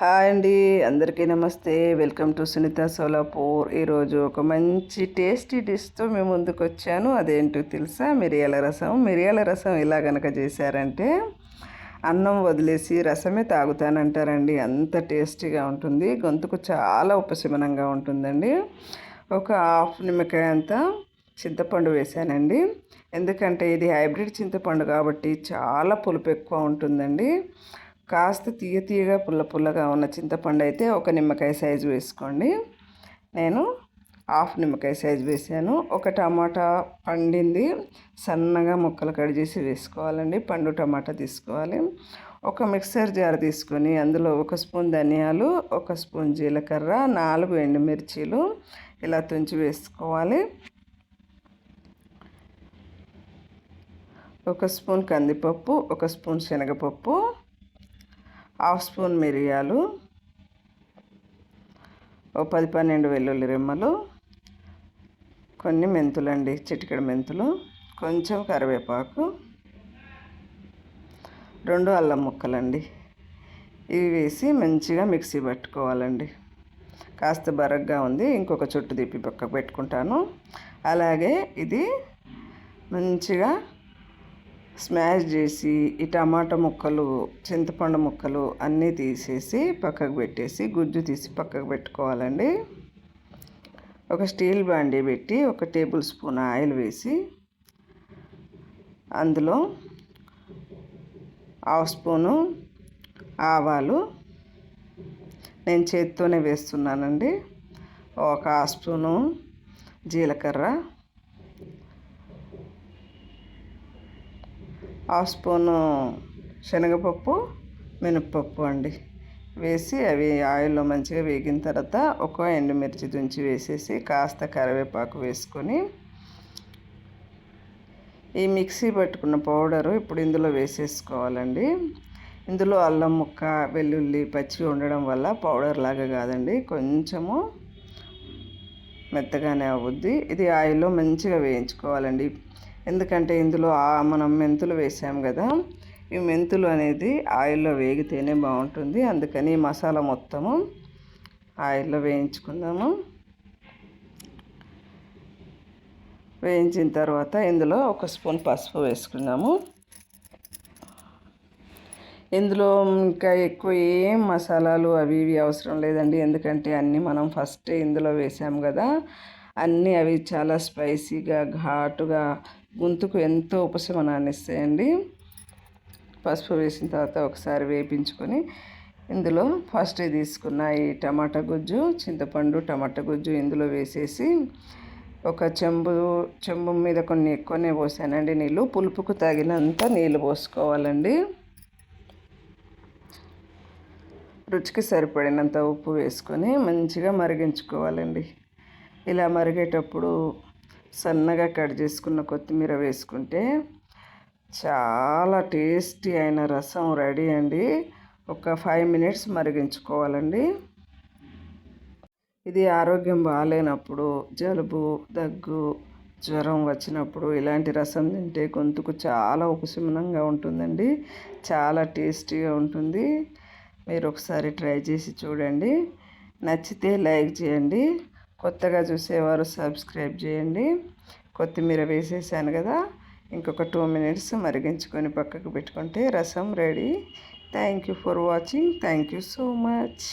Hi అండి, అందరికీ నమస్తే. Welcome to Sunitha Solapur. ఈరోజు ఒక మంచి టేస్టీ డిష్తో మేము ముందుకు వచ్చాను. అదేంటో తెలుసా? మిరియాల రసం. మిరియాల రసం ఇలా కనుక చేశారంటే అన్నం వదిలేసి రసమే తాగుతానంటారండి. అంత టేస్టీగా ఉంటుంది. గొంతుకు చాలా ఉపశమనంగా ఉంటుందండి. ఒక హాఫ్ నిమ్మకాయ అంతా చింతపండు వేసానండి. ఎందుకంటే ఇది హైబ్రిడ్ చింతపండు కాబట్టి చాలా పులుపు ఎక్కువ ఉంటుందండి. కాస్త తీయగా పుల్లగా ఉన్న చింతపండు అయితే ఒక నిమ్మకాయ సైజు వేసుకోండి. నేను హాఫ్ నిమ్మకాయ సైజు వేసాను. ఒక టమాటా పండింది సన్నగా ముక్కలు కట్ చేసి వేసుకోవాలండి. పండు టమాటా తీసుకోవాలి. ఒక మిక్సర్ జార్ తీసుకొని అందులో 1 స్పూన్ ధనియాలు, 1 స్పూన్ జీలకర్ర, 4 ఎండుమిర్చీలు ఇలా తుంచి వేసుకోవాలి. 1 స్పూన్ కందిపప్పు, 1 స్పూన్ శనగపప్పు, హాఫ్ స్పూన్ మిరియాలు, 10-12 వెల్లుల్లి రెమ్మలు, కొన్ని మెంతులండి, చిటికెడు మెంతులు, కొంచెం కరివేపాకు, 2 అల్లం ముక్కలండి. ఇవి వేసి మంచిగా మిక్సీ పట్టుకోవాలండి. కాస్త బరగ్గా ఉంది, ఇంకొక చుట్టు తిప్పి పక్కకు పెట్టుకుంటాను. అలాగే ఇది మంచిగా స్మాష్ చేసి ఈ టమాటా ముక్కలు, చింతపండు ముక్కలు అన్నీ తీసేసి పక్కకు పెట్టేసి గుజ్జు తీసి పక్కకు పెట్టుకోవాలండి. ఒక స్టీల్ బాండీ పెట్టి 1 టేబుల్ స్పూన్ ఆయిల్ వేసి అందులో హాఫ్ స్పూను ఆవాలు, నేను చేత్తోనే వేస్తున్నానండి. ఒక హాఫ్ స్పూను జీలకర్ర, హాఫ్ స్పూను శనగపప్పు, మినప్పప్పు అండి వేసి అవి ఆయిల్లో మంచిగా వేగిన తర్వాత ఒక ఎండుమిర్చి తుంచి వేసేసి కాస్త కరివేపాకు వేసుకొని ఈ మిక్సీ పట్టుకున్న పౌడరు ఇప్పుడు ఇందులో వేసేసుకోవాలండి. ఇందులో అల్లం ముక్క, వెల్లుల్లి పచ్చి ఉండడం వల్ల పౌడర్ లాగా కాదండి, కొంచెము మెత్తగానే అవుద్ది. ఇది ఆయిల్లో మంచిగా వేయించుకోవాలండి. ఎందుకంటే ఇందులో మనం మెంతులు వేసాం కదా, ఈ మెంతులు అనేది ఆయిల్లో వేగితేనే బాగుంటుంది. అందుకని మసాలా మొత్తము ఆయిల్లో వేయించుకుందాము. వేయించిన తర్వాత ఇందులో 1 స్పూన్ పసుపు వేసుకుందాము. ఇందులో ఇంకా ఎక్కువ ఏం మసాలాలు అవి ఇవి అవసరం లేదండి. ఎందుకంటే అన్నీ మనం ఫస్టే ఇందులో వేసాం కదా. అన్నీ అవి చాలా స్పైసీగా, ఘాటుగా, గొంతుకు ఎంతో ఉపశమనాన్ని ఇస్తాయండి. పసుపు వేసిన తర్వాత ఒకసారి వేపించుకొని ఇందులో ఫస్ట్ తీసుకున్న ఈ టమాటా గుజ్జు, చింతపండు టమాటా గుజ్జు ఇందులో వేసేసి ఒక చెంబు మీద కొన్ని ఎక్కువనే పోసానండి నీళ్ళు. పులుపుకు తగినంత నీళ్ళు పోసుకోవాలండి. రుచికి సరిపడినంత ఉప్పు వేసుకొని మంచిగా మరిగించుకోవాలండి. ఇలా మరిగేటప్పుడు సన్నగా కట్ చేసుకున్న కొత్తిమీర వేసుకుంటే చాలా టేస్టీ అయిన రసం రెడీ అండి. ఒక 5 మినిట్స్ మరిగించుకోవాలండి. ఇది ఆరోగ్యం బాగాలేనప్పుడు, జలుబు, దగ్గు, జ్వరం వచ్చినప్పుడు ఇలాంటి రసం తింటే గొంతుకు చాలా ఉపశమనంగా ఉంటుందండి. చాలా టేస్టీగా ఉంటుంది. మీరు ఒకసారి ట్రై చేసి చూడండి. నచ్చితే లైక్ చేయండి. కొత్తగా చూసేవారు సబ్స్క్రైబ్ చేయండి. కొత్తిమీర వేసేసాను కదా, ఇంకొక 2 మినిట్స్ మరిగించుకొని పక్కకు పెట్టుకుంటే రసం ready. Thank you for watching. Thank you so much.